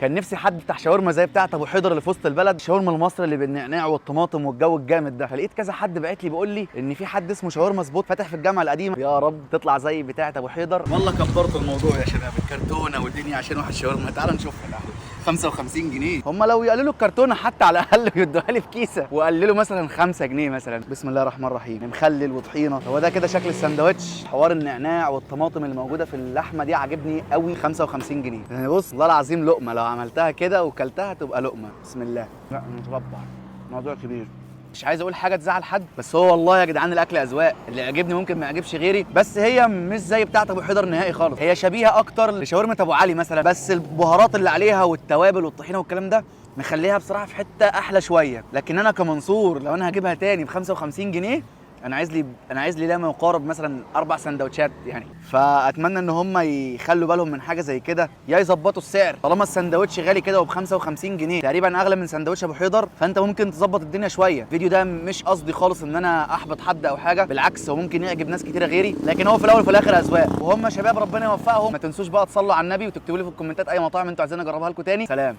كان نفسي حد بتاع شاورما زي بتاعه ابو حيدر اللي في وسط البلد، شاورما المصري اللي بالنعناع والطماطم والجو الجامد ده. فلقيت كذا حد بعت لي بيقول لي ان في حد اسمه شاورما سبوت فاتح في الجامعه القديمه، يا رب تطلع زي بتاعه ابو حيدر. والله كبرت الموضوع يا شباب، الكرتونه والدنيا عشان واحد شاورما. تعالوا نشوفها. تعالوا 55 جنيه. هم لو يقللوا الكرتونه حتى على الاقل يدوها لي في كيسه، وقللوا مثلا 5 جنيه مثلا. بسم الله الرحمن الرحيم. مخلل وطحينه. هو ده كده شكل الساندوتش. حوار النعناع والطماطم اللي موجوده في اللحمه دي عاجبني قوي. 55 جنيه يعني. بص والله العظيم لقمه، لو عملتها كده وكلتها تبقى لقمه. بسم الله. لا نتربع، موضوع كبير. مش عايز اقول حاجه تزعل حد، بس هو والله يا جدعان الاكل اذواق. اللي يعجبني ممكن ما يعجبش غيري، بس هي مش زي بتاعه ابو حيدر نهائي خالص. هي شبيهه اكتر لشاورما ابو علي مثلا، بس البهارات اللي عليها والتوابل والطحينه والكلام ده مخليها بصراحه في حته احلى شويه. لكن انا كمنصور لو انا هجيبها تاني ب 55 جنيه انا عايز لي لا ما يقارب مثلا 4 سندوتشات يعني. فاتمنى ان هم يخلوا بالهم من حاجه زي كده، يا يظبطوا السعر. طالما السندوتش غالي كده وب 55 جنيه تقريبا اغلى من سندوتش ابو حيدر، فانت ممكن تظبط الدنيا شويه. الفيديو ده مش قصدي خالص ان انا احبط حد او حاجه، بالعكس هو ممكن يعجب ناس كتيره غيري، لكن هو في الاول وفي الاخر اذواق. وهم شباب ربنا يوفقهم. ما تنسوش بقى تصلوا على النبي وتكتبوا لي في الكومنتات اي مطاعم انتوا عايزين اجربها لكم تاني. سلام.